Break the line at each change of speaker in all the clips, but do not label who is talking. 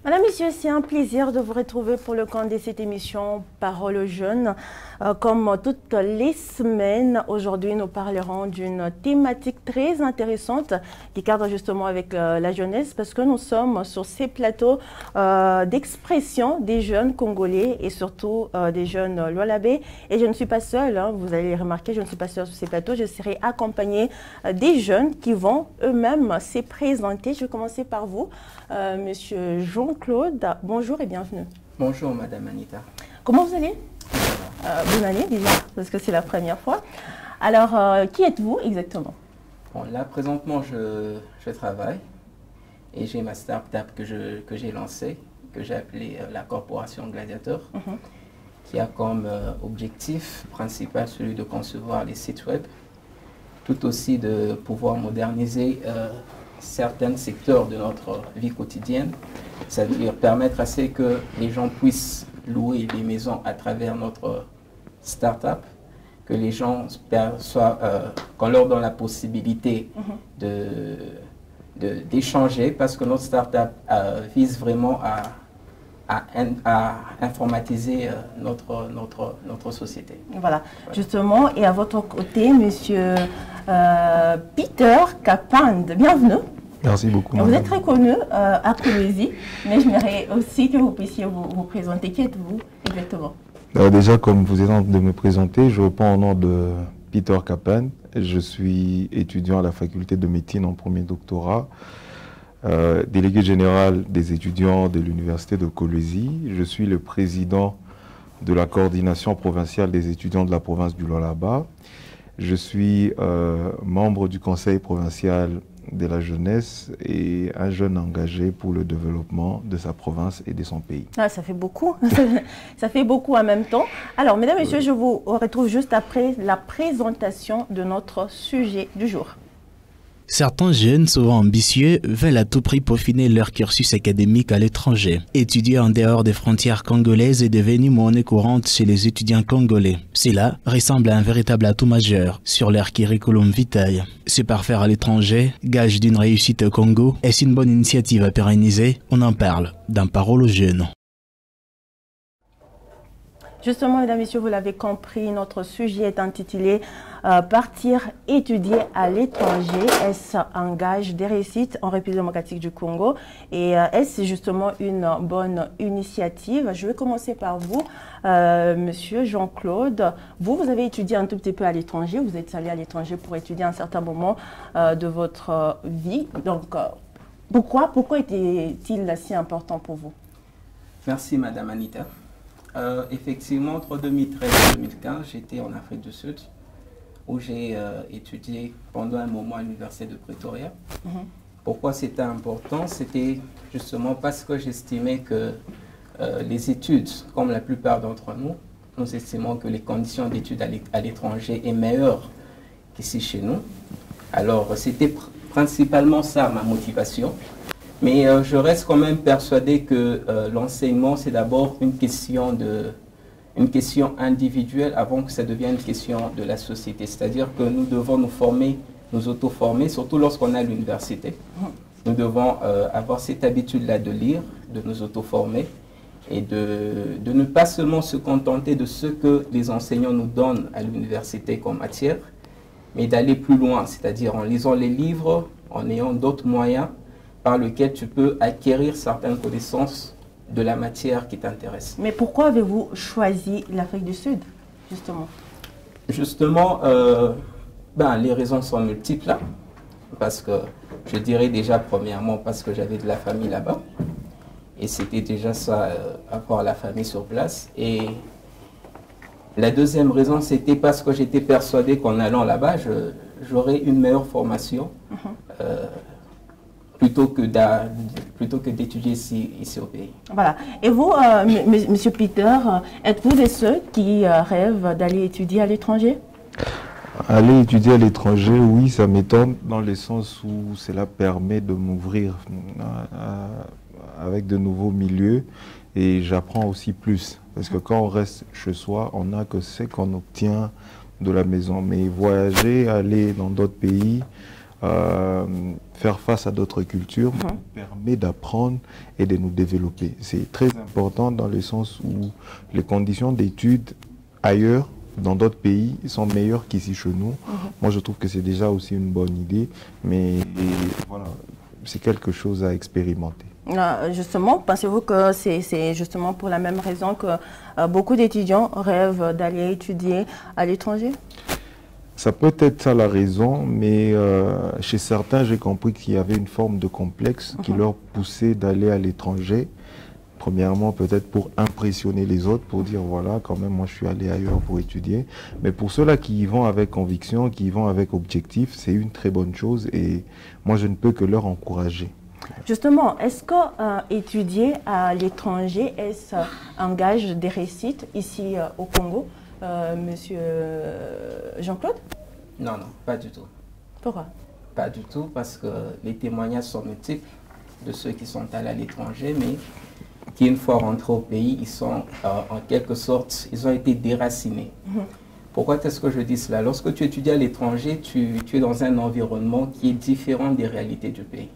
Madame, Monsieur, c'est un plaisir de vous retrouver pour le compte de cette émission Parole aux jeunes. Comme toutes les semaines, aujourd'hui nous parlerons d'une thématique très intéressante qui cadre justement avec la jeunesse parce que nous sommes sur ces plateaux d'expression des jeunes congolais et surtout des jeunes Lualabé. Et je ne suis pas seule, hein, vous allez remarquer, je ne suis pas seule sur ces plateaux, je serai accompagnée des jeunes qui vont eux-mêmes se présenter. Je vais commencer par vous, Monsieur Jean-Claude. Bonjour et bienvenue.
Bonjour Madame Anita.
Comment vous allez? Bonne année déjà, parce que c'est la première fois. Alors, qui êtes-vous exactement?
Bon, là, présentement, je travaille et j'ai ma start-up que j'ai lancée, que j'ai appelée la Corporation Gladiateur, qui a comme objectif principal celui de concevoir les sites web, tout aussi de pouvoir moderniser certains secteurs de notre vie quotidienne, c'est-à-dire permettre à ce que les gens puissent louer des maisons à travers notre start-up, que les gens perçoivent, qu'on leur donne la possibilité d'échanger, parce que notre start-up vise vraiment à informatiser notre société.
Voilà, justement, et à votre côté, Monsieur Peter Kapand, bienvenue.
Merci beaucoup.
Vous êtes très connu à Kolwezi, mais j'aimerais aussi que vous puissiez vous présenter. Qui êtes-vous exactement?
Alors déjà, comme vous êtes en train de me présenter, je reprends au nom de Peter Kapand. Je suis étudiant à la faculté de médecine en premier doctorat, délégué général des étudiants de l'université de Kolwezi. Je suis le président de la coordination provinciale des étudiants de la province du Lualaba. Je suis membre du conseil provincial de la jeunesse et un jeune engagé pour le développement de sa province et de son pays.
Ah, ça fait beaucoup, ça fait beaucoup en même temps. Alors, mesdames et messieurs, je vous retrouve juste après la présentation de notre sujet du jour.
Certains jeunes, souvent ambitieux, veulent à tout prix peaufiner leur cursus académique à l'étranger. Étudier en dehors des frontières congolaises est devenu monnaie courante chez les étudiants congolais. Cela ressemble à un véritable atout majeur sur leur curriculum vitae. Se parfaire à l'étranger, gage d'une réussite au Congo, est-ce une bonne initiative à pérenniser? On en parle dans Parole aux jeunes.
Justement, mesdames et messieurs, vous l'avez compris, notre sujet est intitulé Partir étudier à l'étranger, est-ce un gage de réussite en République démocratique du Congo? Et est-ce justement une bonne initiative? Je vais commencer par vous, Monsieur Jean-Claude. Vous avez étudié un tout petit peu à l'étranger, vous êtes allé à l'étranger pour étudier à un certain moment de votre vie. Donc, pourquoi était-il si important pour vous?
Merci Madame Anita. Effectivement, entre 2013 et 2015, j'étais en Afrique du Sud, où j'ai étudié pendant un moment à l'université de Pretoria. Pourquoi c'était important? C'était justement parce que j'estimais que les études, comme la plupart d'entre nous, nous estimons que les conditions d'études à l'étranger est meilleures qu'ici chez nous. Alors, c'était principalement ça ma motivation. Mais je reste quand même persuadé que l'enseignement, c'est d'abord une question individuelle avant que ça devienne une question de la société. C'est-à-dire que nous devons nous former, nous auto-former, surtout lorsqu'on est à l'université. Nous devons avoir cette habitude-là de lire, de nous auto-former et de ne pas seulement se contenter de ce que les enseignants nous donnent à l'université comme matière, mais d'aller plus loin, c'est-à-dire en lisant les livres, en ayant d'autres moyens par lequel tu peux acquérir certaines connaissances de la matière qui t'intéresse.
Mais pourquoi avez-vous choisi l'Afrique du Sud, justement?
Justement, les raisons sont multiples. Là, parce que je dirais déjà, premièrement, parce que j'avais de la famille là-bas. Et c'était déjà ça, avoir la famille sur place. Et la deuxième raison, c'était parce que j'étais persuadé qu'en allant là-bas, j'aurais une meilleure formation. Plutôt que d'étudier ici au pays. Voilà.
Et vous, Monsieur Peter, êtes-vous de ceux qui rêvent d'aller étudier à l'étranger?
Aller étudier à l'étranger, oui, ça m'étonne dans le sens où cela permet de m'ouvrir avec de nouveaux milieux et j'apprends aussi plus. Parce que quand on reste chez soi, on n'a que ce qu'on obtient de la maison. Mais voyager, aller dans d'autres pays, faire face à d'autres cultures nous permet d'apprendre et de nous développer. C'est très important dans le sens où les conditions d'études ailleurs, dans d'autres pays, sont meilleures qu'ici chez nous. Moi, je trouve que c'est déjà aussi une bonne idée, mais voilà, c'est quelque chose à expérimenter.
Justement, pensez-vous que c'est justement pour la même raison que beaucoup d'étudiants rêvent d'aller étudier à l'étranger?
Ça peut être ça la raison, mais chez certains, j'ai compris qu'il y avait une forme de complexe qui leur poussait d'aller à l'étranger. Premièrement, peut-être pour impressionner les autres, pour dire voilà, quand même, moi je suis allé ailleurs pour étudier. Mais pour ceux-là qui y vont avec conviction, qui y vont avec objectif, c'est une très bonne chose et moi je ne peux que leur encourager. Justement,
est-ce que étudier à l'étranger, est-ce un gage de réussite ici au Congo, Monsieur Jean-Claude?
Non, pas du tout.
Pourquoi?
Pas du tout, parce que les témoignages sont multiples de ceux qui sont allés à l'étranger, mais qui, une fois rentrés au pays, ils sont en quelque sorte, ils ont été déracinés. Pourquoi est-ce que je dis cela? Lorsque tu étudies à l'étranger, tu es dans un environnement qui est différent des réalités du pays.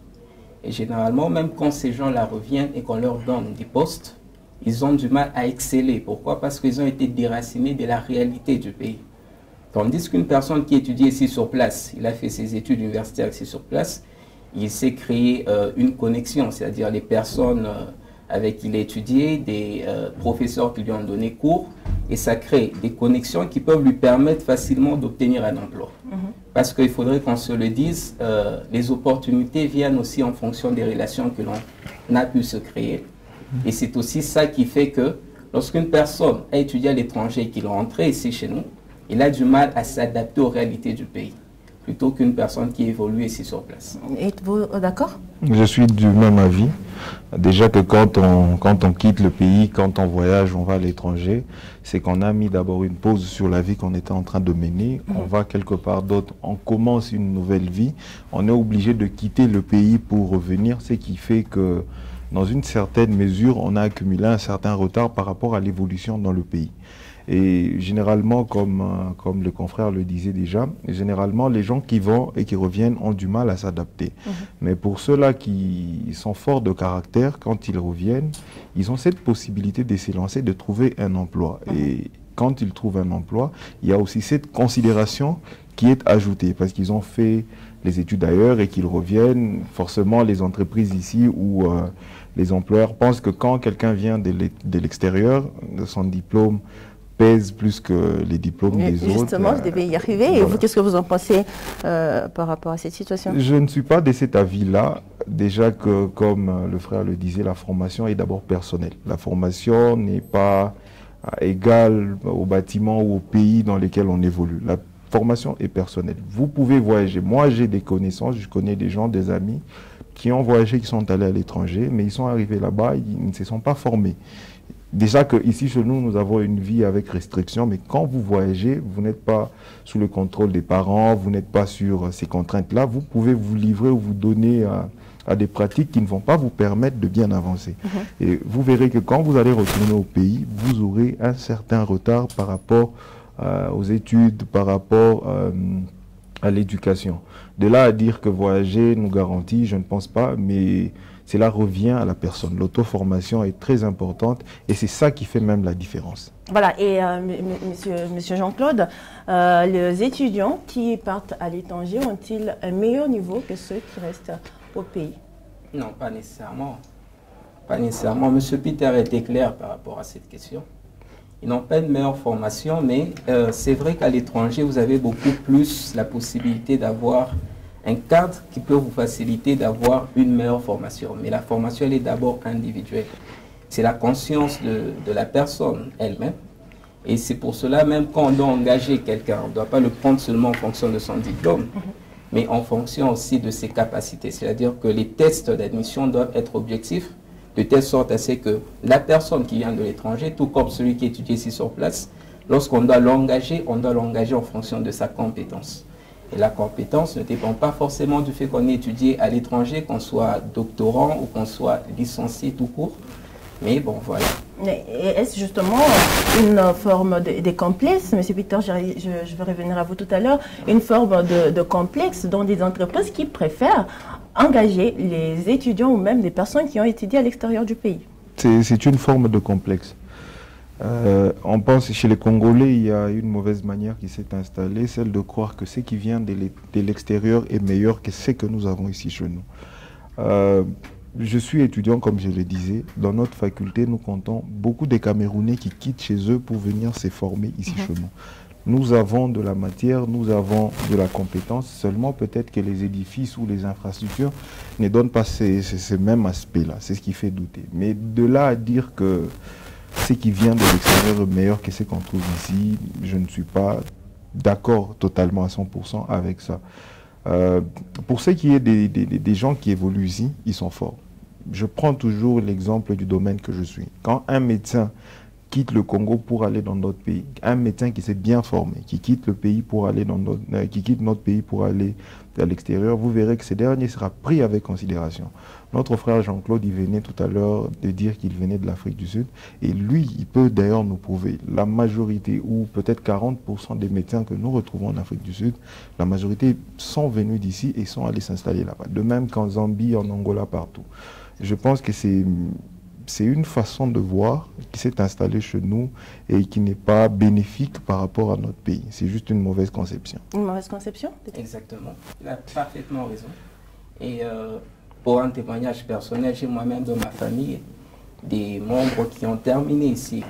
Et généralement, même quand ces gens-là reviennent et qu'on leur donne des postes, ils ont du mal à exceller. Pourquoi? Parce qu'ils ont été déracinés de la réalité du pays. Tandis qu'une personne qui étudie ici sur place, il a fait ses études universitaires ici sur place, il s'est créé une connexion, c'est-à-dire les personnes avec qui il a étudié, des professeurs qui lui ont donné cours, et ça crée des connexions qui peuvent lui permettre facilement d'obtenir un emploi. Parce qu'il faudrait qu'on se le dise, les opportunités viennent aussi en fonction des relations que l'on a pu se créer. Et c'est aussi ça qui fait que lorsqu'une personne a étudié à l'étranger et qu'il est rentré ici chez nous, il a du mal à s'adapter aux réalités du pays, plutôt qu'une personne qui évolue ici sur place.
Êtes-vous d'accord?
Je suis du même avis. Déjà que quand on quitte le pays, quand on voyage, on va à l'étranger, c'est qu'on a mis d'abord une pause sur la vie qu'on était en train de mener. On va quelque part d'autre, on commence une nouvelle vie. On est obligé de quitter le pays pour revenir, ce qui fait que dans une certaine mesure, on a accumulé un certain retard par rapport à l'évolution dans le pays. Et généralement, comme le confrère le disait déjà, généralement les gens qui vont et qui reviennent ont du mal à s'adapter. Mais pour ceux-là qui sont forts de caractère, quand ils reviennent, ils ont cette possibilité de s'élancer, de trouver un emploi. Et quand ils trouvent un emploi, il y a aussi cette considération qui est ajoutée, parce qu'ils ont fait les études ailleurs et qu'ils reviennent, forcément les entreprises ici où les employeurs pensent que quand quelqu'un vient de l'extérieur, son diplôme pèse plus que les diplômes des autres.
Justement, je devais y arriver. Voilà. Et vous, qu'est-ce que vous en pensez par rapport à cette situation?
Je ne suis pas de cet avis-là. Déjà que, comme le frère le disait, la formation est d'abord personnelle. La formation n'est pas égale au bâtiment ou au pays dans lesquels on évolue. La formation est personnelle. Vous pouvez voyager. Moi, j'ai des connaissances, je connais des gens, des amis qui ont voyagé, qui sont allés à l'étranger, mais ils sont arrivés là-bas, ils ne se sont pas formés. Déjà qu'ici, chez nous, nous avons une vie avec restriction, mais quand vous voyagez, vous n'êtes pas sous le contrôle des parents, vous n'êtes pas sur ces contraintes-là, vous pouvez vous livrer ou vous donner à des pratiques qui ne vont pas vous permettre de bien avancer. Et vous verrez que quand vous allez retourner au pays, vous aurez un certain retard par rapport aux études, par rapport à l'éducation. De là à dire que voyager nous garantit, je ne pense pas, mais cela revient à la personne. L'auto-formation est très importante et c'est ça qui fait même la différence.
Voilà, et monsieur Jean-Claude, les étudiants qui partent à l'étranger ont-ils un meilleur niveau que ceux qui restent au pays?
Non, pas nécessairement. Pas nécessairement. Monsieur Peter a été clair par rapport à cette question. Ils n'ont pas une meilleure formation, mais c'est vrai qu'à l'étranger, vous avez beaucoup plus la possibilité d'avoir un cadre qui peut vous faciliter d'avoir une meilleure formation. Mais la formation, elle est d'abord individuelle. C'est la conscience de la personne elle-même. Et c'est pour cela, même quand on doit engager quelqu'un, on ne doit pas le prendre seulement en fonction de son diplôme, mais en fonction aussi de ses capacités. C'est-à-dire que les tests d'admission doivent être objectifs, de telle sorte à ce que la personne qui vient de l'étranger, tout comme celui qui étudie ici sur place, lorsqu'on doit l'engager, on doit l'engager en fonction de sa compétence. Et la compétence ne dépend pas forcément du fait qu'on ait étudié à l'étranger, qu'on soit doctorant ou qu'on soit licencié tout court. Mais bon, voilà.
Est-ce justement une forme de complexe, M. Peter, je vais revenir à vous tout à l'heure, une forme de complexe dans des entreprises qui préfèrent engager les étudiants ou même des personnes qui ont étudié à l'extérieur du pays?
C'est une forme de complexe. On pense chez les Congolais, il y a une mauvaise manière qui s'est installée, celle de croire que ce qui vient de l'extérieur est meilleur que ce que nous avons ici chez nous. Je suis étudiant, comme je le disais. Dans notre faculté, nous comptons beaucoup de Camerounais qui quittent chez eux pour venir se former ici chez nous. Nous avons de la matière, nous avons de la compétence, seulement peut-être que les édifices ou les infrastructures ne donnent pas ce même aspect-là. C'est ce qui fait douter. Mais de là à dire que ce qui vient de l'extérieur est meilleur que ce qu'on trouve ici, je ne suis pas d'accord totalement à 100% avec ça. Pour ce qui est des gens qui évoluent ici, ils sont forts. Je prends toujours l'exemple du domaine que je suis. Quand un médecin quitte le Congo pour aller dans d'autres pays, un médecin qui s'est bien formé, qui quitte le pays pour aller qui quitte notre pays pour aller à l'extérieur, vous verrez que ce dernier sera pris avec considération. Notre frère Jean-Claude, il venait tout à l'heure de dire qu'il venait de l'Afrique du Sud, et lui, il peut d'ailleurs nous prouver, la majorité, ou peut-être 40% des médecins que nous retrouvons en Afrique du Sud, la majorité sont venus d'ici et sont allés s'installer là-bas. De même qu'en Zambie, en Angola, partout. Je pense que c'est une façon de voir qui s'est installée chez nous et qui n'est pas bénéfique par rapport à notre pays. C'est juste une mauvaise conception.
Une mauvaise conception?
Exactement. Il a parfaitement raison. Et pour un témoignage personnel, j'ai moi-même dans ma famille des membres qui ont terminé ici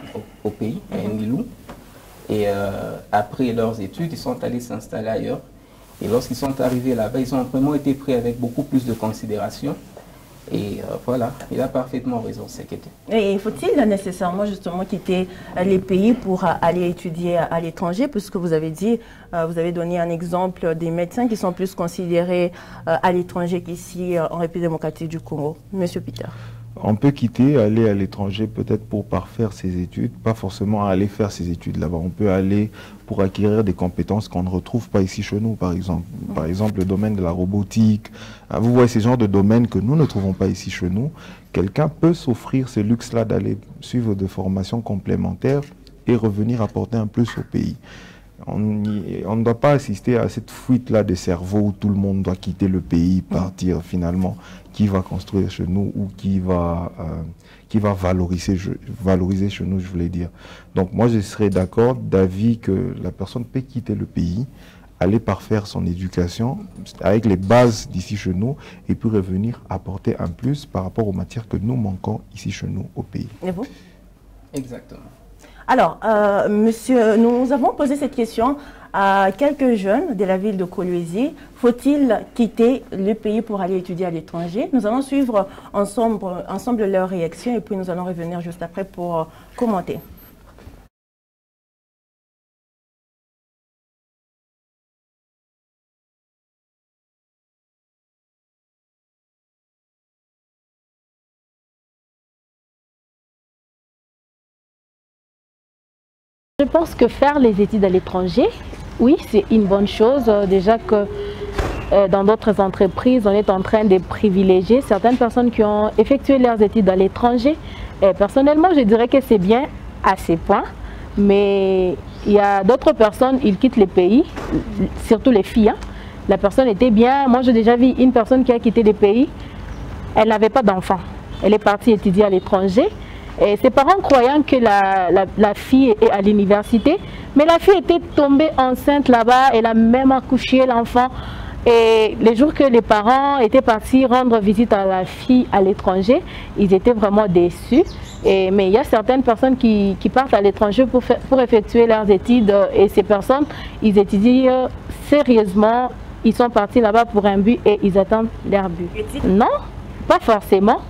au pays, à Ngilou. Et après leurs études, ils sont allés s'installer ailleurs. Et lorsqu'ils sont arrivés là-bas, ils ont vraiment été pris avec beaucoup plus de considération. Et voilà, il a parfaitement raison, c'est que...
Et faut-il nécessairement justement quitter les pays pour aller étudier à l'étranger, puisque vous avez dit, vous avez donné un exemple des médecins qui sont plus considérés à l'étranger qu'ici en République démocratique du Congo. Monsieur Peter.
On peut quitter, aller à l'étranger peut-être pour parfaire ses études, pas forcément aller faire ses études là-bas. On peut aller pour acquérir des compétences qu'on ne retrouve pas ici chez nous, par exemple. Par exemple, le domaine de la robotique. Vous voyez ces genres de domaines que nous ne trouvons pas ici chez nous. Quelqu'un peut s'offrir ce luxe-là d'aller suivre des formations complémentaires et revenir apporter un plus au pays. On ne doit pas assister à cette fuite-là des cerveaux où tout le monde doit quitter le pays, partir finalement. Qui va construire chez nous ou qui va valoriser chez nous, je voulais dire. Donc moi, je serais d'accord d'avis que la personne peut quitter le pays, aller parfaire son éducation avec les bases d'ici chez nous et puis revenir apporter un plus par rapport aux matières que nous manquons ici chez nous au pays.
Et vous?
Exactement.
Alors, monsieur, nous avons posé cette question à quelques jeunes de la ville de Kolwezi. Faut-il quitter le pays pour aller étudier à l'étranger? Nous allons suivre ensemble leurs réactions et puis nous allons revenir juste après pour commenter.
Je pense que faire les études à l'étranger, oui, c'est une bonne chose. Déjà que dans d'autres entreprises, on est en train de privilégier certaines personnes qui ont effectué leurs études à l'étranger. Personnellement, je dirais que c'est bien à ces points. Mais il y a d'autres personnes, ils quittent les pays, surtout les filles. Hein. La personne était bien. Moi, j'ai déjà vu une personne qui a quitté les pays. Elle n'avait pas d'enfant. Elle est partie étudier à l'étranger. Et ses parents croyant que la fille est à l'université, mais la fille était tombée enceinte là-bas, elle a même accouché l'enfant. Et les jours que les parents étaient partis rendre visite à la fille à l'étranger, ils étaient vraiment déçus. Mais il y a certaines personnes qui partent à l'étranger pour effectuer leurs études et ces personnes, ils étudient sérieusement, ils sont partis là-bas pour un but et ils attendent leur but. Non, pas forcément.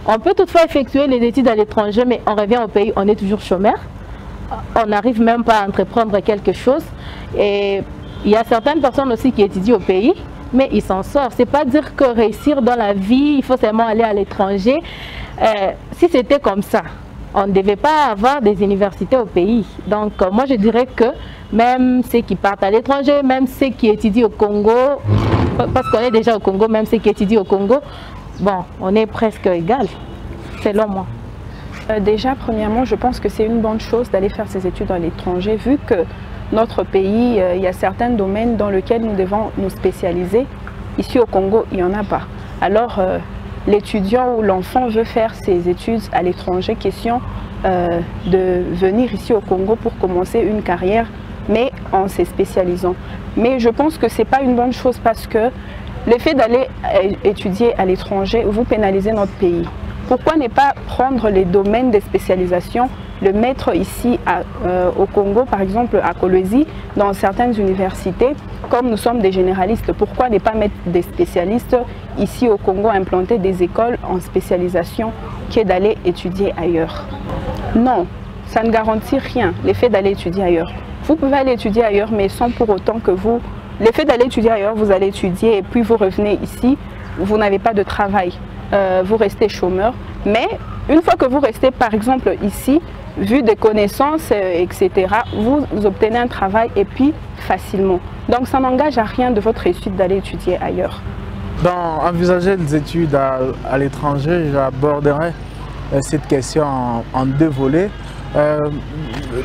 On peut toutefois effectuer les études à l'étranger, mais on revient au pays, on est toujours chômeur. On n'arrive même pas à entreprendre quelque chose. Et il y a certaines personnes aussi qui étudient au pays, mais ils s'en sortent. C'est pas dire que réussir dans la vie, il faut seulement aller à l'étranger. Si c'était comme ça, on ne devait pas avoir des universités au pays. Donc moi je dirais que même ceux qui partent à l'étranger, même ceux qui étudient au Congo, parce qu'on est déjà au Congo, même ceux qui étudient au Congo, bon, on est presque égal, selon moi.
Déjà, premièrement, je pense que c'est une bonne chose d'aller faire ses études à l'étranger, vu que notre pays, il y a certains domaines dans lesquels nous devons nous spécialiser. Ici au Congo, il n'y en a pas. Alors, l'étudiant ou l'enfant veut faire ses études à l'étranger, question de venir ici au Congo pour commencer une carrière, mais en se spécialisant. Mais je pense que ce n'est pas une bonne chose parce que le fait d'aller étudier à l'étranger, vous pénalisez notre pays. Pourquoi ne pas prendre les domaines de spécialisation, le mettre ici au Congo, par exemple à Kolwezi, dans certaines universités, comme nous sommes des généralistes, pourquoi ne pas mettre des spécialistes ici au Congo, implanter des écoles en spécialisation que d'aller étudier ailleurs? Non, ça ne garantit rien, l'effet d'aller étudier ailleurs. Vous pouvez aller étudier ailleurs, mais sans pour autant que vous... L'effet d'aller étudier ailleurs, vous allez étudier et puis vous revenez ici, vous n'avez pas de travail. Vous restez chômeur, mais une fois que vous restez par exemple ici, vu des connaissances, etc., vous obtenez un travail et puis facilement. Donc ça n'engage à rien de votre réussite d'aller étudier ailleurs.
Dans envisager des études à l'étranger, j'aborderai cette question en deux volets.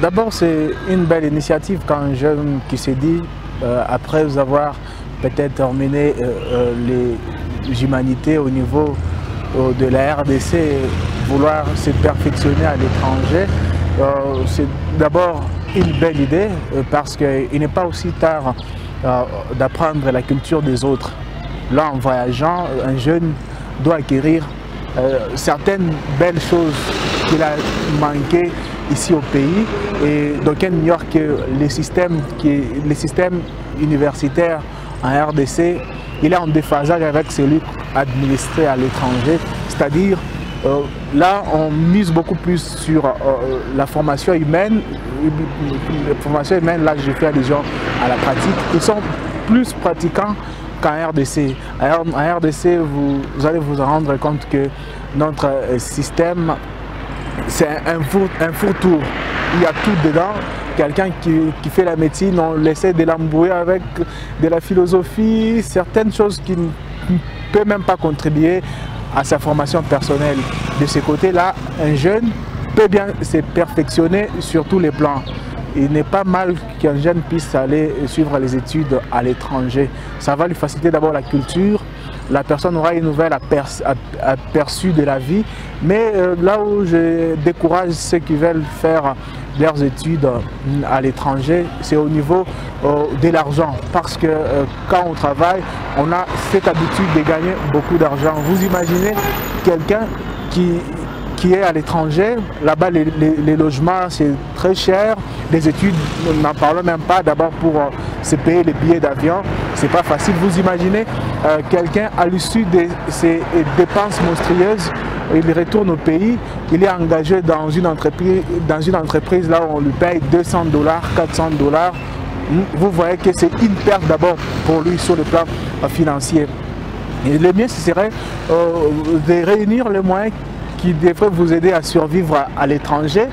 D'abord, c'est une belle initiative quand un jeune qui s'est dit, après avoir peut-être terminé les humanités au niveau de la RDC, vouloir se perfectionner à l'étranger, c'est d'abord une belle idée parce qu'il n'est pas aussi tard d'apprendre la culture des autres. Là, en voyageant, un jeune doit acquérir certaines belles choses qu'il a manquées ici au pays, et donc on ignore que les systèmes universitaires en RDC, il est en déphasage avec celui administré à l'étranger, c'est-à-dire là on mise beaucoup plus sur la formation humaine. La formation humaine, là je fais allusion à la pratique, ils sont plus pratiquants qu'en RDC. En RDC, vous allez vous rendre compte que notre système, c'est un fourre-tout. Il y a tout dedans. Quelqu'un qui fait la médecine, on essaie de l'embrouiller avec de la philosophie, certaines choses qui ne peuvent même pas contribuer à sa formation personnelle. De ce côté-là, un jeune peut bien se perfectionner sur tous les plans. Il n'est pas mal qu'un jeune puisse aller suivre les études à l'étranger. Ça va lui faciliter d'abord la culture. La personne aura une nouvelle aperçu de la vie. Mais là où je décourage ceux qui veulent faire leurs études à l'étranger, c'est au niveau de l'argent. Parce que quand on travaille, on a cette habitude de gagner beaucoup d'argent. Vous imaginez quelqu'un qui est à l'étranger, là-bas les logements c'est très cher, les études, n'en parlons même pas, d'abord pour se payer les billets d'avion, c'est pas facile. Vous imaginez quelqu'un à l'issue de ces dépenses monstrueuses, il retourne au pays, il est engagé dans une entreprise là où on lui paye $200, $400. Vous voyez que c'est une perte d'abord pour lui sur le plan financier. Et le mieux ce serait de réunir les moyens qui devrait vous aider à survivre à l'étranger,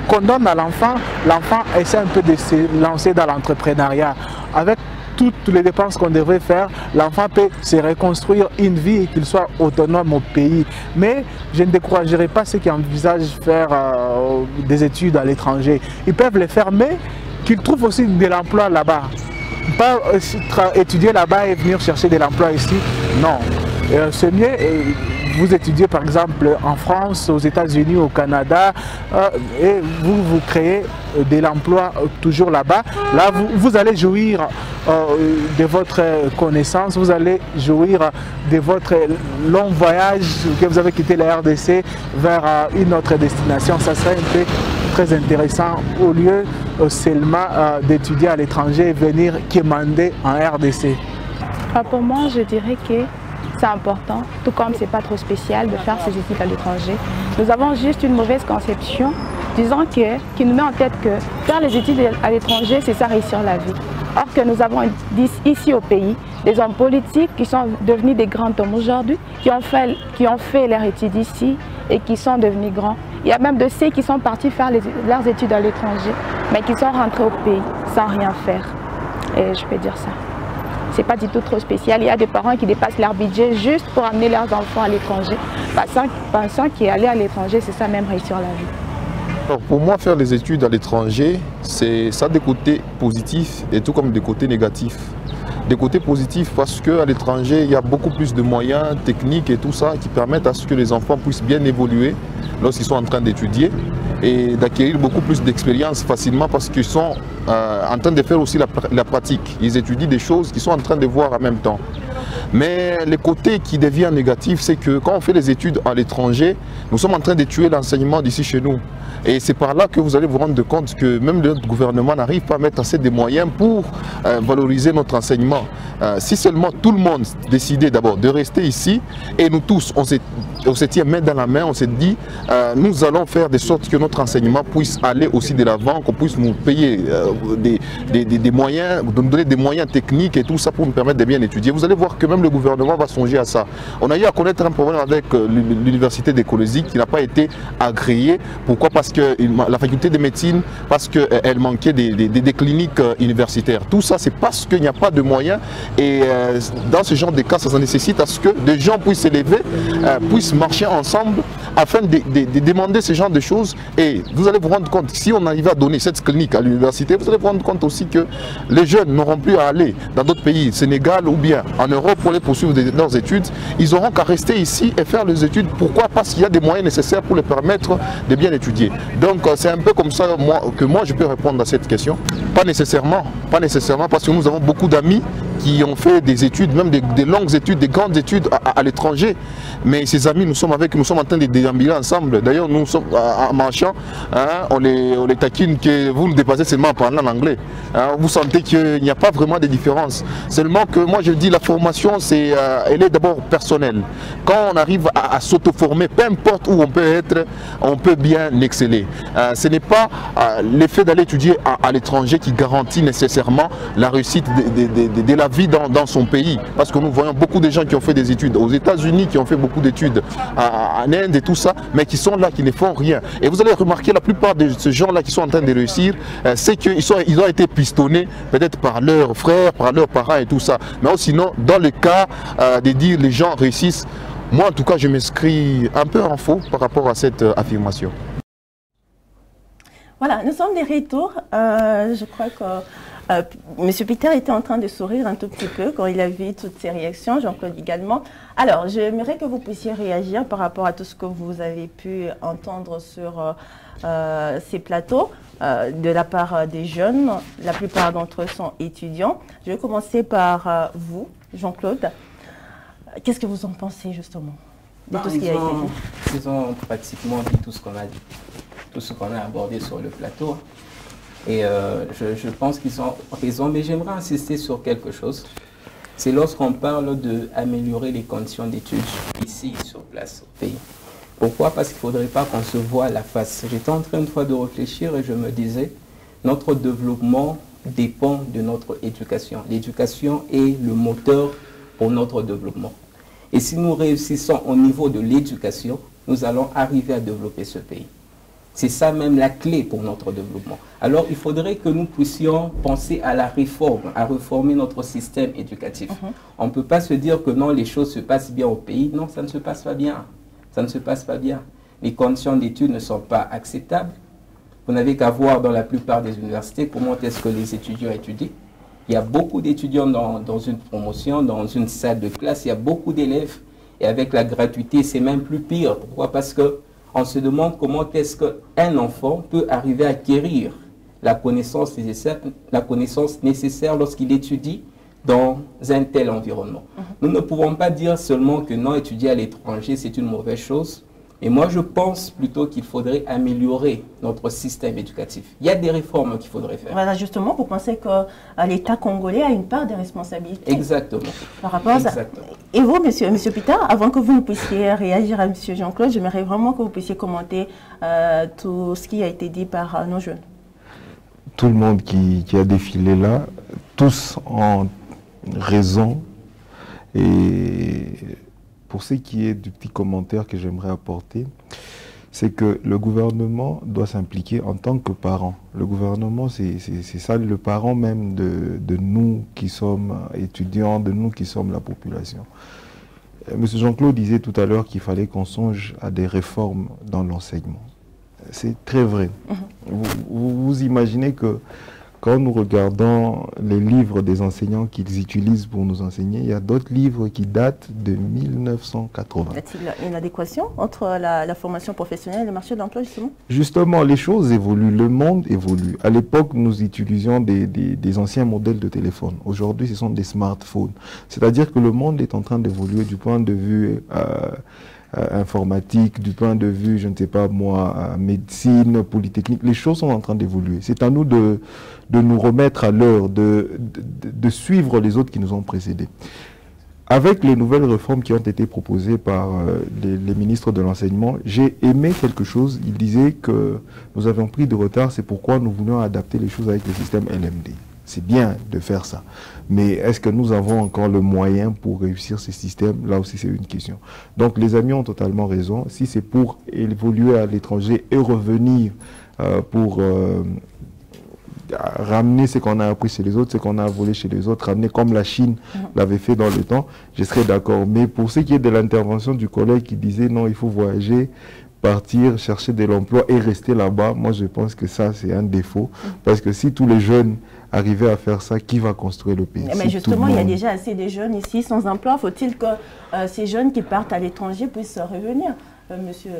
qu'on donne à l'enfant. L'enfant essaie un peu de se lancer dans l'entrepreneuriat. Avec toutes les dépenses qu'on devrait faire, l'enfant peut se reconstruire une vie et qu'il soit autonome au pays. Mais je ne découragerai pas ceux qui envisagent faire des études à l'étranger. Ils peuvent les faire, mais qu'ils trouvent aussi de l'emploi là-bas. Pas étudier là-bas et venir chercher de l'emploi ici, non. C'est mieux. Vous étudiez par exemple en France, aux États-Unis, au Canada, et vous créez de l'emploi toujours là-bas. Là, vous allez jouir de votre connaissance, vous allez jouir de votre long voyage que vous avez quitté la RDC vers une autre destination. Ça serait un peu très intéressant au lieu seulement d'étudier à l'étranger et venir quémander en RDC.
Pour moi, je dirais que c'est important, tout comme c'est pas trop spécial de faire ses études à l'étranger. Nous avons juste une mauvaise conception, disons qui nous met en tête que faire les études à l'étranger, c'est ça réussir la vie. Or que nous avons ici au pays des hommes politiques qui sont devenus des grands hommes aujourd'hui, qui ont fait leurs études ici et qui sont devenus grands. Il y a même de ceux qui sont partis faire leurs études à l'étranger, mais qui sont rentrés au pays sans rien faire. Et je peux dire ça.
c'est pas du tout trop spécial. Il y a des parents qui dépassent leur budget juste pour amener leurs enfants à l'étranger, pensant qu'aller à l'étranger, c'est ça même réussir la vie.
Alors pour moi, faire les études à l'étranger, ça a des côtés positifs et tout comme des côtés négatifs. Des côtés positifs parce qu'à l'étranger, il y a beaucoup plus de moyens techniques et tout ça qui permettent à ce que les enfants puissent bien évoluer lorsqu'ils sont en train d'étudier et d'acquérir beaucoup plus d'expérience facilement parce qu'ils sont en train de faire aussi la pratique. Ils étudient des choses qu'ils sont en train de voir en même temps. Mais le côté qui devient négatif, c'est que quand on fait les études à l'étranger, nous sommes en train de tuer l'enseignement d'ici chez nous. Et c'est par là que vous allez vous rendre compte que même notre gouvernement n'arrive pas à mettre assez de moyens pour valoriser notre enseignement. Si seulement tout le monde décidait d'abord de rester ici, et nous tous, on se tient main dans la main, on s'est dit, nous allons faire de sorte que notre enseignement puisse aller aussi de l'avant, qu'on puisse nous payer des moyens, nous donner des moyens techniques et tout ça pour nous permettre de bien étudier. Vous allez voir que même le gouvernement va songer à ça. On a eu à connaître un problème avec l'université d'Écologie qui n'a pas été agréée. Pourquoi? Parce que la faculté de médecine, parce qu'elle manquait des cliniques universitaires. Tout ça, c'est parce qu'il n'y a pas de moyens. Et dans ce genre de cas, ça nécessite à ce que des gens puissent s'élever, puissent marcher ensemble afin de demander ce genre de choses. Et vous allez vous rendre compte, si on arrive à donner cette clinique à l'université, vous allez vous rendre compte aussi que les jeunes n'auront plus à aller dans d'autres pays, Sénégal ou bien en Europe pour les poursuivre leurs études. Ils auront qu'à rester ici et faire les études. Pourquoi? Parce qu'il y a des moyens nécessaires pour les permettre de bien étudier. Donc c'est un peu comme ça que moi je peux répondre à cette question. Pas nécessairement parce que nous avons beaucoup d'amis qui ont fait des études, même des longues études, des grandes études à l'étranger. Mais ces amis, nous sommes en train de déambuler ensemble. D'ailleurs, nous sommes en marchant, hein, on les taquine que vous nous dépassez seulement en parlant en anglais. Hein, vous sentez qu'il n'y a pas vraiment de différence. Seulement que moi je dis la formation, elle est d'abord personnelle. Quand on arrive à s'auto-former, peu importe où on peut être, on peut bien exceller. Ce n'est pas l'effet d'aller étudier à l'étranger qui garantit nécessairement la réussite de la vie dans son pays. Parce que nous voyons beaucoup de gens qui ont fait des études aux États-Unis, qui ont fait beaucoup d'études en Inde et tout ça, mais qui sont là, qui ne font rien. Et vous allez remarquer la plupart de ces gens-là qui sont en train de réussir, c'est qu'ils ont été pistonnés peut-être par leurs frères, par leurs parents et tout ça. Mais sinon, dans le cas de dire les gens réussissent, moi en tout cas je m'inscris un peu en faux par rapport à cette affirmation.
Voilà, nous sommes des retours. Je crois que M. Peter était en train de sourire un tout petit peu quand il a vu toutes ces réactions, Jean-Claude également. Alors, j'aimerais que vous puissiez réagir par rapport à tout ce que vous avez pu entendre sur ces plateaux de la part des jeunes. La plupart d'entre eux sont étudiants. Je vais commencer par vous, Jean-Claude. Qu'est-ce que vous en pensez justement de tout ce qui a été dit?
Ils ont pratiquement dit tout ce qu'on a dit, tout ce qu'on a abordé sur le plateau. Et je pense qu'ils ont raison, mais j'aimerais insister sur quelque chose. C'est lorsqu'on parle d'améliorer les conditions d'études ici, sur place, au pays. Pourquoi? Parce qu'il ne faudrait pas qu'on se voie la face. J'étais en train une fois de réfléchir et je me disais, notre développement dépend de notre éducation. L'éducation est le moteur pour notre développement. Et si nous réussissons au niveau de l'éducation, nous allons arriver à développer ce pays. C'est ça même la clé pour notre développement. Alors, il faudrait que nous puissions penser à la réforme, à réformer notre système éducatif. On ne peut pas se dire que non, les choses se passent bien au pays. Non, ça ne se passe pas bien. Ça ne se passe pas bien. Les conditions d'études ne sont pas acceptables. Vous n'avez qu'à voir dans la plupart des universités comment est-ce que les étudiants étudient. Il y a beaucoup d'étudiants dans une promotion, dans une salle de classe. Il y a beaucoup d'élèves. Et avec la gratuité, c'est même plus pire. Pourquoi? Parce que on se demande comment est-ce qu'un enfant peut arriver à acquérir la connaissance nécessaire lorsqu'il étudie dans un tel environnement. Nous ne pouvons pas dire seulement que non, étudier à l'étranger, c'est une mauvaise chose. Et moi, je pense plutôt qu'il faudrait améliorer notre système éducatif. Il y a des réformes qu'il faudrait faire.
Voilà, justement, vous pensez que l'État congolais a une part de responsabilité.
Exactement.
Par rapport à ça. Et vous, monsieur Peter, avant que vous ne puissiez réagir à monsieur Jean-Claude, j'aimerais vraiment que vous puissiez commenter tout ce qui a été dit par nos jeunes.
Tout le monde qui a défilé là, tous ont raison. Et pour ce qui est du petit commentaire que j'aimerais apporter, c'est que le gouvernement doit s'impliquer en tant que parent. Le gouvernement, c'est ça, le parent même de nous qui sommes étudiants, de nous qui sommes la population. Monsieur Jean-Claude disait tout à l'heure qu'il fallait qu'on songe à des réformes dans l'enseignement. C'est très vrai. Vous imaginez que quand nous regardons les livres des enseignants qu'ils utilisent pour nous enseigner, il y a d'autres livres qui datent de 1980.
Y a-t-il une adéquation entre la formation professionnelle et le marché de l'emploi, justement?
Justement, les choses évoluent, le monde évolue. À l'époque, nous utilisions des anciens modèles de téléphone. Aujourd'hui, ce sont des smartphones. C'est-à-dire que le monde est en train d'évoluer du point de vue informatique, du point de vue, je ne sais pas moi, médecine, polytechnique. Les choses sont en train d'évoluer. C'est à nous de nous remettre à l'heure, de suivre les autres qui nous ont précédés. Avec les nouvelles réformes qui ont été proposées par les ministres de l'enseignement, j'ai aimé quelque chose. Ils disaient que nous avions pris de retard, c'est pourquoi nous voulions adapter les choses avec le système LMD. C'est bien de faire ça. Mais est-ce que nous avons encore le moyen pour réussir ce système? Là aussi, c'est une question. Donc, les amis ont totalement raison. Si c'est pour évoluer à l'étranger et revenir pour ramener ce qu'on a appris chez les autres, ce qu'on a volé chez les autres, ramener comme la Chine l'avait fait dans le temps, je serais d'accord. Mais pour ce qui est de l'intervention du collègue qui disait non, il faut voyager, partir, chercher de l'emploi et rester là-bas, moi je pense que ça c'est un défaut. Parce que si tous les jeunes arrivaient à faire ça, qui va construire le pays?
Mais justement, il y a déjà assez de jeunes ici sans emploi. Faut-il que ces jeunes qui partent à l'étranger puissent revenir, monsieur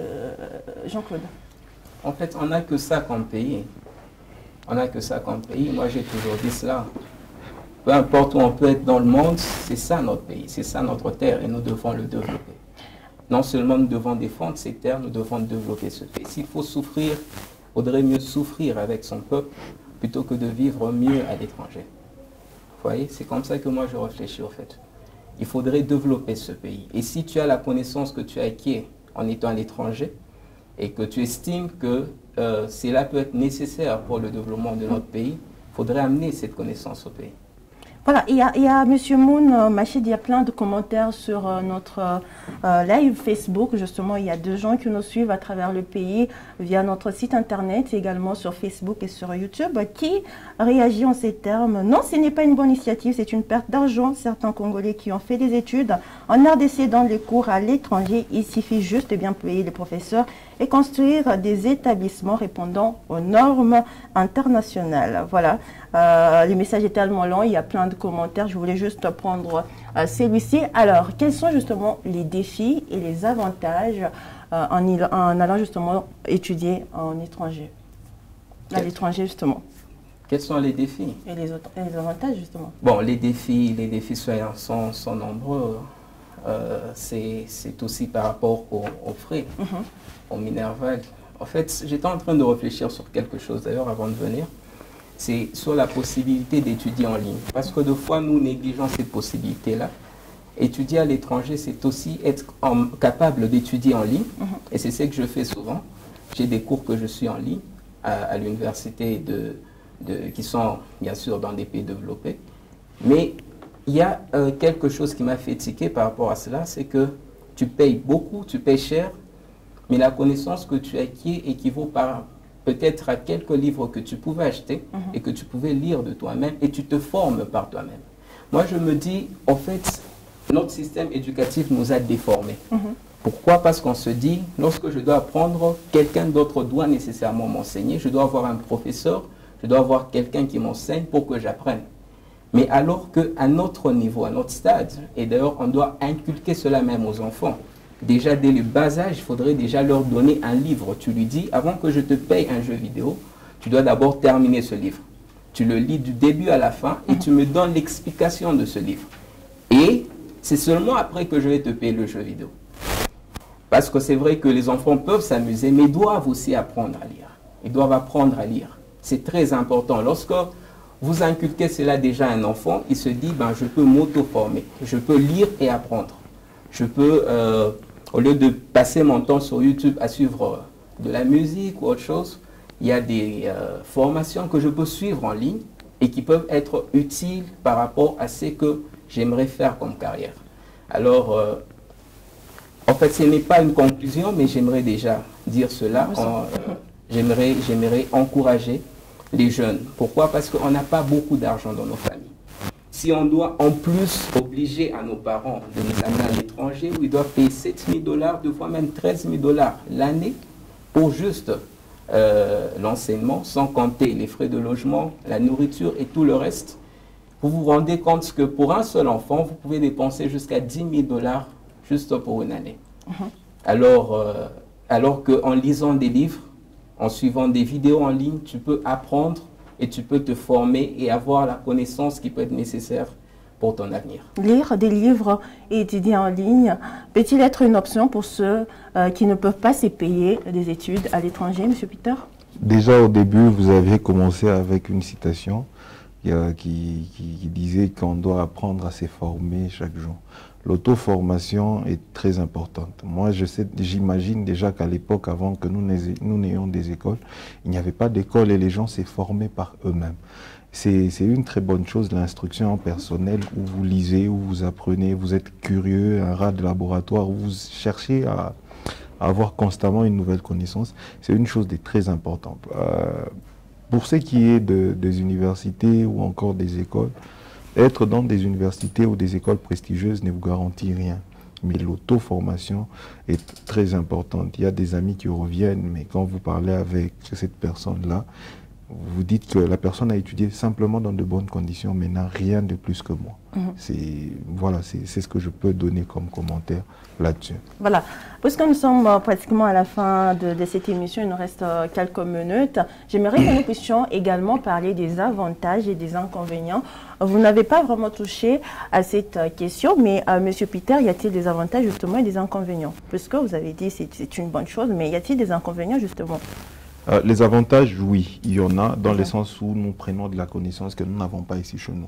Jean-Claude?
En fait, on n'a que ça comme pays. On n'a que ça comme pays. Moi, j'ai toujours dit cela. Peu importe où on peut être dans le monde, c'est ça notre pays, c'est ça notre terre et nous devons le développer. Non seulement nous devons défendre ces terres, nous devons développer ce pays. S'il faut souffrir, il faudrait mieux souffrir avec son peuple plutôt que de vivre mieux à l'étranger. Vous voyez, c'est comme ça que moi je réfléchis au fait. Il faudrait développer ce pays. Et si tu as la connaissance que tu as acquis en étant à l'étranger et que tu estimes que cela peut être nécessaire pour le développement de notre pays, il faudrait amener cette connaissance au pays.
Voilà, il y a M. Moon Machid, il y a plein de commentaires sur notre live Facebook. Justement, il y a 2 gens qui nous suivent à travers le pays via notre site internet, également sur Facebook et sur YouTube, qui réagit en ces termes. Non, ce n'est pas une bonne initiative, c'est une perte d'argent. Certains Congolais qui ont fait des études en RDC dans les cours à l'étranger, il suffit juste de bien payer les professeurs et construire des établissements répondant aux normes internationales. Voilà, le message est tellement long, il y a plein de commentaires, je voulais juste prendre celui-ci. Alors, quels sont justement les défis et les avantages en allant justement étudier en étranger, à l'étranger justement?
Quels sont les défis?
Et les avantages justement?
Bon, les défis sont nombreux. C'est aussi par rapport aux frais, au Minerval. En fait, j'étais en train de réfléchir sur quelque chose d'ailleurs avant de venir. C'est sur la possibilité d'étudier en ligne. Parce que de fois, nous négligeons cette possibilité-là. Étudier à l'étranger, c'est aussi être capable d'étudier en ligne. Et c'est ce que je fais souvent. J'ai des cours que je suis en ligne à l'université qui sont bien sûr dans des pays développés. Mais il y a quelque chose qui m'a fait tiquer par rapport à cela, c'est que tu payes beaucoup, tu payes cher, mais la connaissance que tu acquiers équivaut par peut-être à quelques livres que tu pouvais acheter et que tu pouvais lire de toi-même et tu te formes par toi-même. Moi, je me dis, en fait, notre système éducatif nous a déformés. Pourquoi? Parce qu'on se dit, lorsque je dois apprendre, quelqu'un d'autre doit nécessairement m'enseigner. Je dois avoir un professeur, je dois avoir quelqu'un qui m'enseigne pour que j'apprenne. Mais alors qu'à notre niveau, à notre stade, et d'ailleurs on doit inculquer cela même aux enfants, déjà dès le bas âge, il faudrait déjà leur donner un livre. Tu lui dis, avant que je te paye un jeu vidéo, tu dois d'abord terminer ce livre. Tu le lis du début à la fin et tu me donnes l'explication de ce livre. Et c'est seulement après que je vais te payer le jeu vidéo. Parce que c'est vrai que les enfants peuvent s'amuser, mais doivent aussi apprendre à lire. Ils doivent apprendre à lire. C'est très important. Lorsque vous inculquez cela déjà à un enfant, il se dit, ben, je peux m'auto-former, je peux lire et apprendre. Je peux, au lieu de passer mon temps sur YouTube à suivre de la musique ou autre chose, il y a des formations que je peux suivre en ligne et qui peuvent être utiles par rapport à ce que j'aimerais faire comme carrière. Alors, En fait, ce n'est pas une conclusion, mais j'aimerais déjà dire cela. J'aimerais encourager les jeunes. Pourquoi? Parce qu'on n'a pas beaucoup d'argent dans nos familles. Si on doit en plus obliger à nos parents de les amener à l'étranger, où ils doivent payer 7 000 $, deux fois même 13 000 $ l'année pour juste l'enseignement, sans compter les frais de logement, la nourriture et tout le reste, vous vous rendez compte que pour un seul enfant, vous pouvez dépenser jusqu'à 10 000 $ juste pour une année. Alors qu'en lisant des livres, en suivant des vidéos en ligne, tu peux apprendre et tu peux te former et avoir la connaissance qui peut être nécessaire pour ton avenir. Lire des livres et étudier en ligne peut-il être une option pour ceux qui ne peuvent pas se payer des études à l'étranger, M. Peter?
Déjà au début, vous avez commencé avec une citation qui disait qu'on doit apprendre à se former chaque jour. L'auto-formation est très importante. Moi, j'imagine déjà qu'à l'époque, avant que nous n'ayons des écoles, il n'y avait pas d'école et les gens s'est formés par eux-mêmes. C'est une très bonne chose, l'instruction personnelle, où vous lisez, où vous apprenez, vous êtes curieux, un rat de laboratoire, où vous cherchez à avoir constamment une nouvelle connaissance. C'est une chose de très importante. Pour ce qui est des universités ou encore des écoles, être dans des universités ou des écoles prestigieuses ne vous garantit rien. Mais l'auto-formation est très importante. Il y a des amis qui reviennent, mais quand vous parlez avec cette personne-là, vous dites que la personne a étudié simplement dans de bonnes conditions, mais n'a rien de plus que moi. Voilà, c'est ce que je peux donner comme commentaire là-dessus. Voilà. Puisque nous sommes pratiquement à la fin de cette émission, il nous reste quelques minutes. J'aimerais que nous puissions également parler des avantages et des inconvénients. Vous n'avez pas vraiment touché à cette question, mais M. Peter, y a-t-il des avantages justement et des inconvénients? Puisque vous avez dit que c'est une bonne chose, mais y a-t-il des inconvénients justement? Les avantages, oui, il y en a, dans le sens où nous prenons de la connaissance que nous n'avons pas ici chez nous.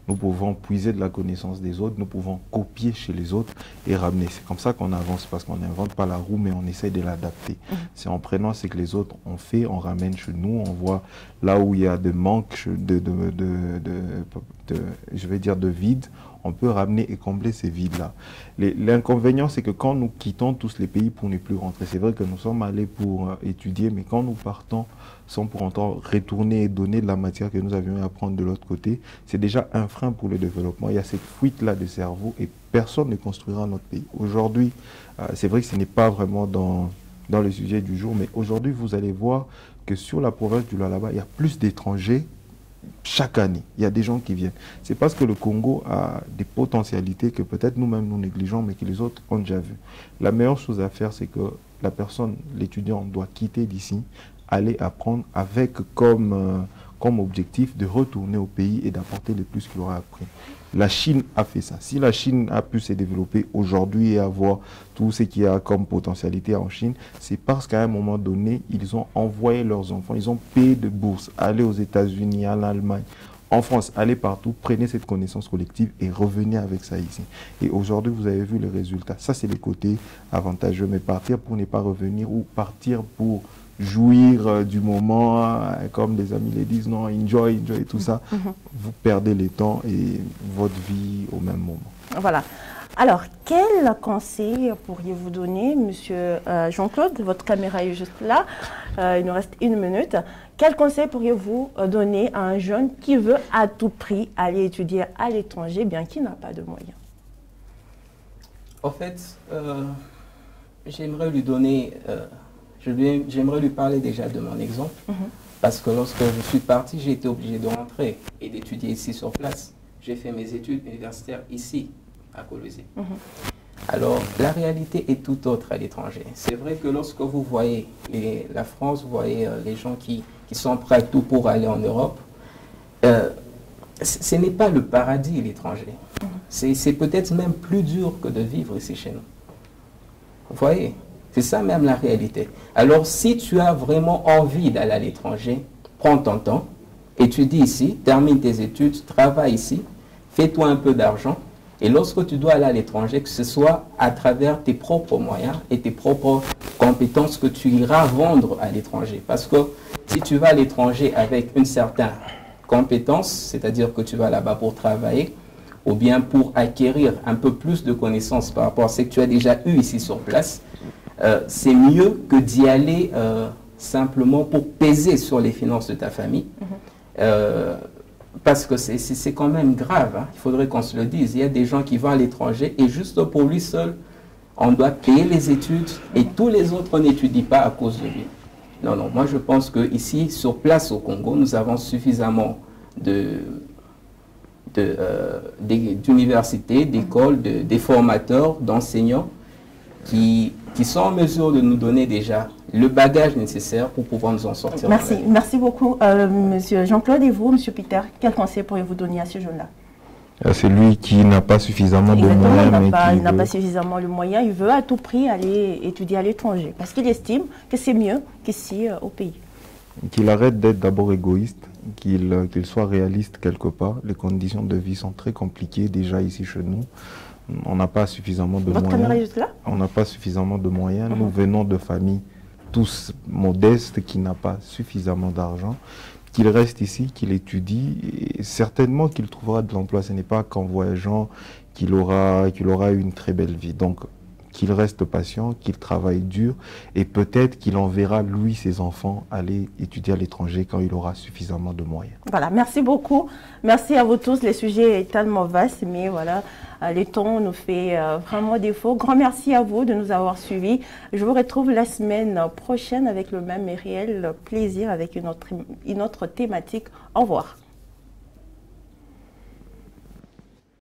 Nous pouvons puiser de la connaissance des autres, nous pouvons copier chez les autres et ramener. C'est comme ça qu'on avance, parce qu'on n'invente pas la roue, mais on essaye de l'adapter. C'est en prenant ce que les autres ont fait, on ramène chez nous, on voit là où il y a des manques, je vais dire de vide, on peut ramener et combler ces vides-là. L'inconvénient, c'est que quand nous quittons tous les pays pour ne plus rentrer, c'est vrai que nous sommes allés pour étudier, mais quand nous partons sans pour autant retourner et donner de la matière que nous avions à apprendre de l'autre côté, c'est déjà un frein pour le développement. Il y a cette fuite-là de cerveau et personne ne construira notre pays. Aujourd'hui, c'est vrai que ce n'est pas vraiment dans le sujet du jour, mais aujourd'hui, vous allez voir que sur la province du Lualaba, il y a plus d'étrangers chaque année. Il y a des gens qui viennent. C'est parce que le Congo a des potentialités que peut-être nous-mêmes nous négligeons, mais que les autres ont déjà vues. La meilleure chose à faire, c'est que la personne, l'étudiant, doit quitter d'ici, aller apprendre avec comme objectif de retourner au pays et d'apporter le plus qu'il aura appris. La Chine a fait ça. Si la Chine a pu se développer aujourd'hui et avoir tout ce qu'il y a comme potentialité en Chine, c'est parce qu'à un moment donné, ils ont envoyé leurs enfants, ils ont payé de bourses, aller aux États-Unis, en Allemagne, en France, aller partout, prenez cette connaissance collective et revenez avec ça ici. Et aujourd'hui, vous avez vu les résultats. Ça, c'est les côtés avantageux. Mais partir pour ne pas revenir ou partir pour jouir du moment, comme les amis les disent, non, enjoy, tout ça, vous perdez le temps et votre vie au même moment. Voilà. Alors, quel conseil pourriez-vous donner, Monsieur Jean-Claude? Votre caméra est juste là, il nous reste 1 minute. Quel conseil pourriez-vous donner à un jeune qui veut à tout prix aller étudier à l'étranger, bien qu'il n'a pas de moyens? En fait, j'aimerais lui donner... J'aimerais lui parler déjà de mon exemple, parce que lorsque je suis parti, j'ai été obligé de rentrer et d'étudier ici sur place. J'ai fait mes études universitaires ici, à Kolwezi. Alors, la réalité est tout autre à l'étranger. C'est vrai que lorsque vous voyez la France, vous voyez les gens qui sont prêts à tout pour aller en Europe, ce n'est pas le paradis, l'étranger. C'est peut-être même plus dur que de vivre ici chez nous. Vous voyez ? C'est ça même la réalité. Alors, si tu as vraiment envie d'aller à l'étranger, prends ton temps, étudie ici, termine tes études, travaille ici, fais-toi un peu d'argent. Et lorsque tu dois aller à l'étranger, que ce soit à travers tes propres moyens et tes propres compétences que tu iras vendre à l'étranger. Parce que si tu vas à l'étranger avec une certaine compétence, c'est-à-dire que tu vas là-bas pour travailler,
ou bien pour acquérir un peu plus de connaissances par rapport à ce que tu as déjà eu ici sur place, c'est mieux que d'y aller simplement pour peser sur les finances de ta famille. Parce que c'est quand même grave, hein. Il faudrait qu'on se le dise. Il y a des gens qui vont à l'étranger et juste pour lui seul, on doit payer les études et tous les autres n'étudient pas à cause de lui. Non, non, moi je pense qu'ici, sur place au Congo, nous avons suffisamment d'universités, d'écoles, des formateurs, d'enseignants qui sont en mesure de nous donner déjà le bagage nécessaire pour pouvoir nous en sortir.
Merci, merci beaucoup, Monsieur Jean-Claude. Et vous, Monsieur Peter, quel conseil pourriez-vous donner à ce jeune-là?
C'est lui qui n'a pas suffisamment de moyens.
Il n'a pas suffisamment de moyens. Il veut à tout prix aller étudier à l'étranger parce qu'il estime que c'est mieux qu'ici au pays.
Qu'il arrête d'être d'abord égoïste, qu'il soit réaliste quelque part. Les conditions de vie sont très compliquées déjà ici chez nous. On n'a pas suffisamment de
moyens. Votre caméra est juste là?
On n'a pas suffisamment de moyens. Nous venons de familles tous modestes qui n'ont pas suffisamment d'argent. Qu'il reste ici, qu'il étudie, et certainement qu'il trouvera de l'emploi. Ce n'est pas qu'en voyageant qu'il aura une très belle vie. Donc, qu'il reste patient, qu'il travaille dur, et peut-être qu'il enverra, lui, ses enfants, aller étudier à l'étranger quand il aura suffisamment de moyens.
Voilà, merci beaucoup. Merci à vous tous. Le sujet est tellement vaste, mais voilà, le temps nous fait vraiment défaut. Grand merci à vous de nous avoir suivis. Je vous retrouve la semaine prochaine avec le même et réel plaisir, avec une autre thématique. Au revoir.